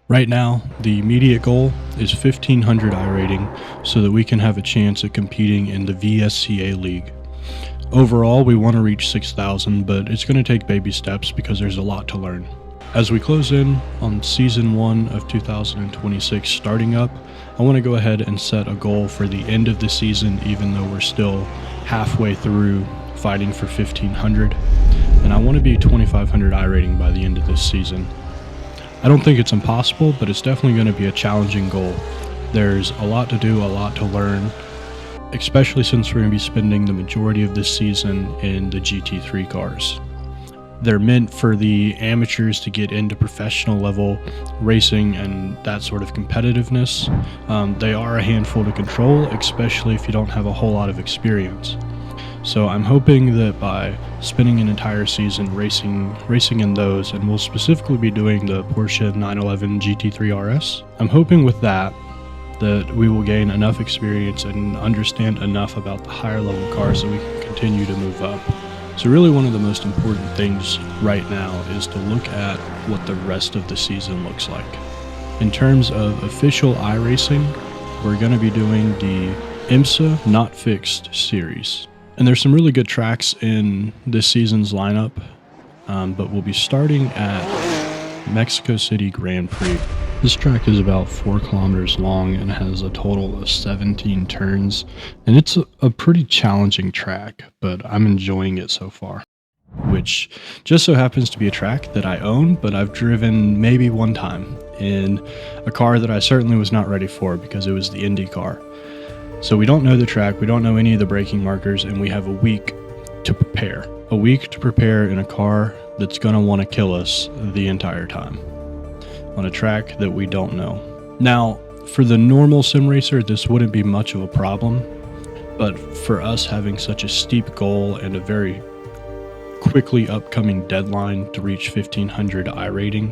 Right now, the immediate goal is 1500 iRating so that we can have a chance at competing in the VSCA League. Overall, we want to reach 6,000, but it's going to take baby steps because there's a lot to learn. As we close in on Season 1 of 2026 starting up, I want to go ahead and set a goal for the end of the season, even though we're still halfway through fighting for 1500, and I want to be 2500 iRating by the end of this season. I don't think it's impossible, but it's definitely going to be a challenging goal. There's a lot to do, a lot to learn, especially since we're going to be spending the majority of this season in the GT3 cars. They're meant for the amateurs to get into professional level racing and that sort of competitiveness. They are a handful to control, especially if you don't have a whole lot of experience. So I'm hoping that by spending an entire season racing in those, and we'll specifically be doing the Porsche 911 GT3 RS, I'm hoping with that we will gain enough experience and understand enough about the higher level cars that we can continue to move up. So really one of the most important things right now is to look at what the rest of the season looks like. In terms of official iRacing, we're going to be doing the IMSA Not Fixed series. And there's some really good tracks in this season's lineup, but we'll be starting at Mexico City Grand Prix. This track is about 4 kilometers long and has a total of 17 turns, and it's a pretty challenging track, but I'm enjoying it so far. Which just so happens to be a track that I own, but I've driven maybe one time in a car that I certainly was not ready for because it was the Indy car. So we don't know the track, we don't know any of the braking markers, and we have a week to prepare. A week to prepare in a car that's going to want to kill us the entire time on a track that we don't know. Now, for the normal sim racer, this wouldn't be much of a problem, but for us having such a steep goal and a very quickly upcoming deadline to reach 1500 iRating,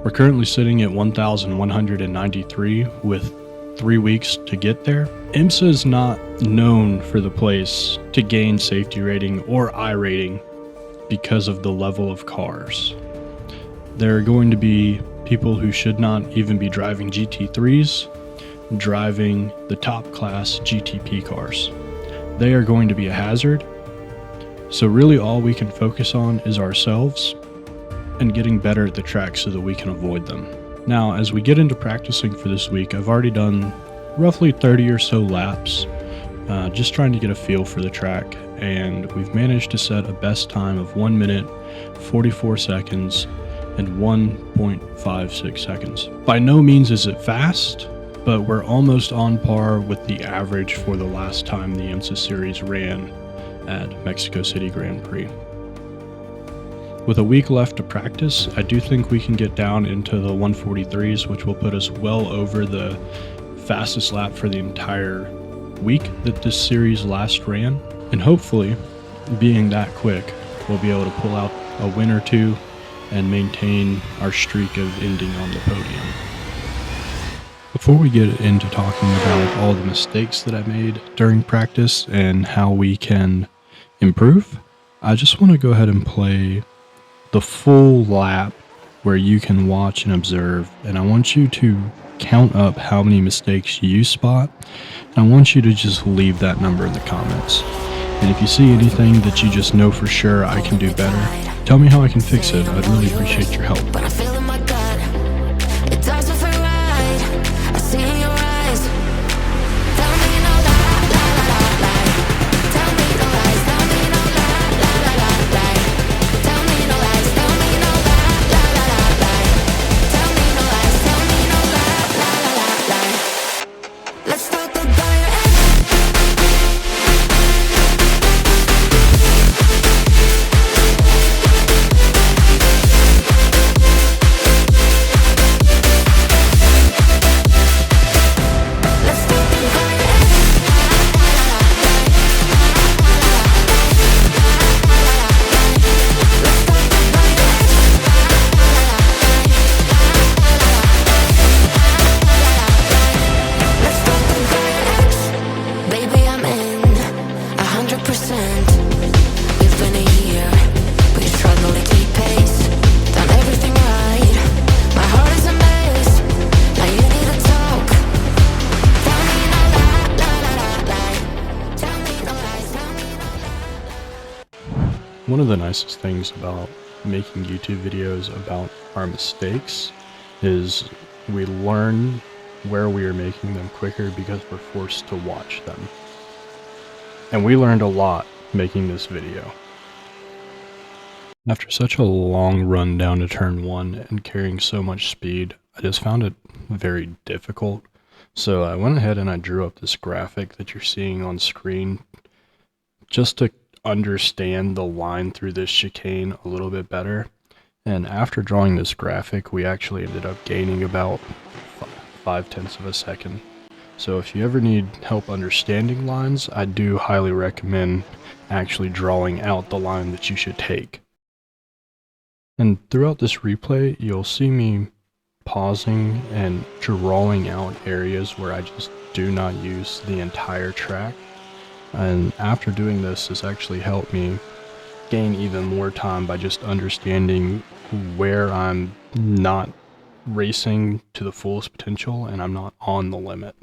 we're currently sitting at 1193 with 3 weeks to get there. IMSA is not known for the place to gain safety rating or iRating because of the level of cars. There are going to be people who should not even be driving GT3s, driving the top class GTP cars. They are going to be a hazard. So really all we can focus on is ourselves and getting better at the track so that we can avoid them. Now, as we get into practicing for this week, I've already done roughly 30 or so laps, just trying to get a feel for the track, and we've managed to set a best time of 1 minute, 44 seconds, and 1.56 seconds. By no means is it fast, but we're almost on par with the average for the last time the IMSA series ran at Mexico City Grand Prix. With a week left to practice, I do think we can get down into the 143s, which will put us well over the fastest lap for the entire week that this series last ran. And hopefully, being that quick, we'll be able to pull out a win or two and maintain our streak of ending on the podium. Before we get into talking about all the mistakes that I made during practice and how we can improve, I just want to go ahead and play the full lap where you can watch and observe, and I want you to count up how many mistakes you spot, and I want you to just leave that number in the comments. And if you see anything that you just know for sure I can do better, tell me how I can fix it. I'd really appreciate your help. But I feel in my gut, it does feel right. I see in your eyes. Tell me no lie, lie, lie, lie. Tell me no lies, tell me no lie, lie, lie, lie. Tell me no lies, tell me no lie, lie, lie, lie. Tell me no lies, tell me no lie, lie, lie, lie. Let's talk about your ex. one of the nicest things about making YouTube videos about our mistakes is we learn where we are making them quicker because we're forced to watch them. And we learned a lot making this video. After such a long run down to turn 1 and carrying so much speed, I just found it very difficult. So I went ahead and I drew up this graphic that you're seeing on screen just to understand the line through this chicane a little bit better. And after drawing this graphic, we actually ended up gaining about 5/10 of a second. So if you ever need help understanding lines, I do highly recommend actually drawing out the line that you should take. And throughout this replay, you'll see me pausing and drawing out areas where I just do not use the entire track. And after doing this, this actually helped me gain even more time by just understanding where I'm not racing to the fullest potential and I'm not on the limit.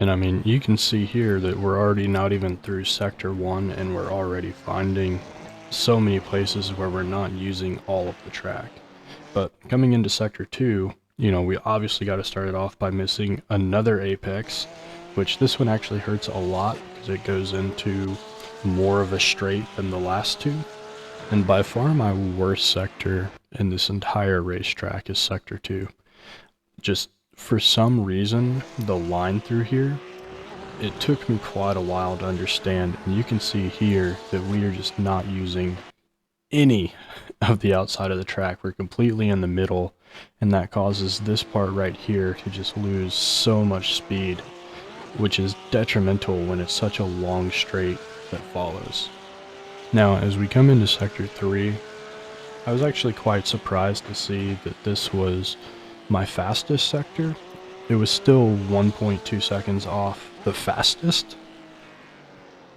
And I mean, you can see here that we're already not even through Sector 1 and we're already finding so many places where we're not using all of the track. But coming into Sector 2, you know, we obviously got to start it off by missing another apex, which this one actually hurts a lot because it goes into more of a straight than the last two. And by far my worst sector in this entire racetrack is Sector 2. Just for some reason, the line through here, it took me quite a while to understand, and you can see here that we are just not using any of the outside of the track. We're completely in the middle, and that causes this part right here to just lose so much speed, which is detrimental when it's such a long straight that follows. Now, as we come into Sector 3, I was actually quite surprised to see that this was my fastest sector. It was still 1.2 seconds off the fastest,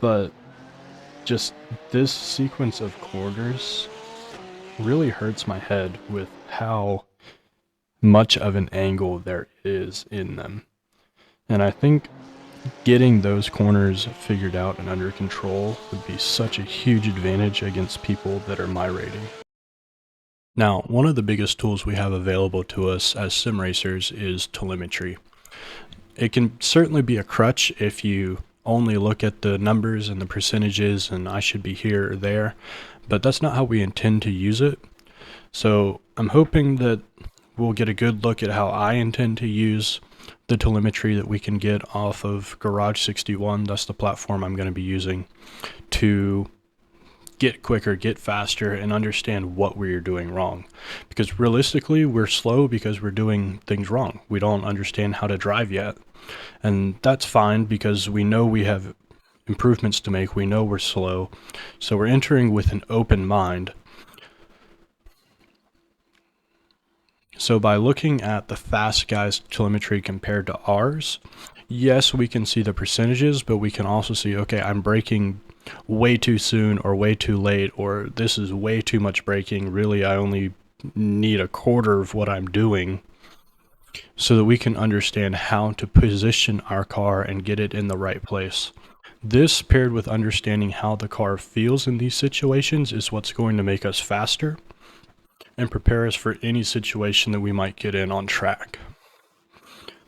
but just this sequence of corners really hurts my head with how much of an angle there is in them. And I think getting those corners figured out and under control would be such a huge advantage against people that are my rating. Now, one of the biggest tools we have available to us as sim racers is telemetry. It can certainly be a crutch if you only look at the numbers and the percentages and I should be here or there, but that's not how we intend to use it. So I'm hoping that we'll get a good look at how I intend to use the telemetry that we can get off of Garage 61. That's the platform I'm going to be using to get quicker, get faster, and understand what we're doing wrong. Because realistically, we're slow because we're doing things wrong. We don't understand how to drive yet. And that's fine because we know we have improvements to make. We know we're slow. So we're entering with an open mind. So by looking at the fast guys' telemetry compared to ours, yes, we can see the percentages, but we can also see, okay, I'm braking way too soon or way too late, or this is way too much braking. Really, I only need a quarter of what I'm doing, so that we can understand how to position our car and get it in the right place. This, paired with understanding how the car feels in these situations, is what's going to make us faster and prepare us for any situation that we might get in on track.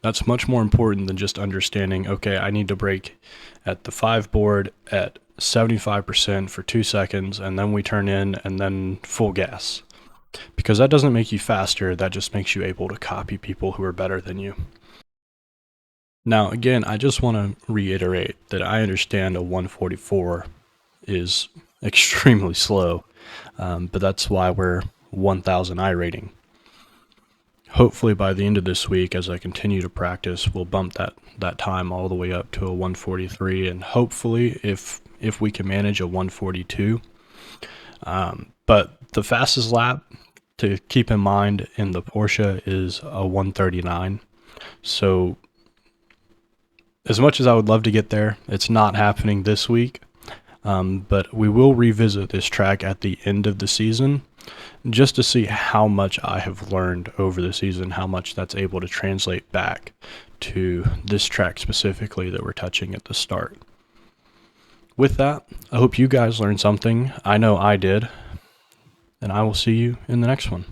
That's much more important than just understanding, okay, I need to brake at the 5 board at 75% for 2 seconds, and then we turn in and then full gas. Because that doesn't make you faster, that just makes you able to copy people who are better than you. Now, again, I just want to reiterate that I understand a 144 is extremely slow, but that's why we're 1000 iRating. Hopefully by the end of this week, as I continue to practice, we'll bump that time all the way up to a 143, and hopefully if we can manage a 142. But the fastest lap to keep in mind in the Porsche is a 139. So as much as I would love to get there, it's not happening this week. But we will revisit this track at the end of the season just to see how much I have learned over the season, how much that's able to translate back to this track specifically that we're touching at the start. with that, I hope you guys learned something. I know I did. And I will see you in the next one.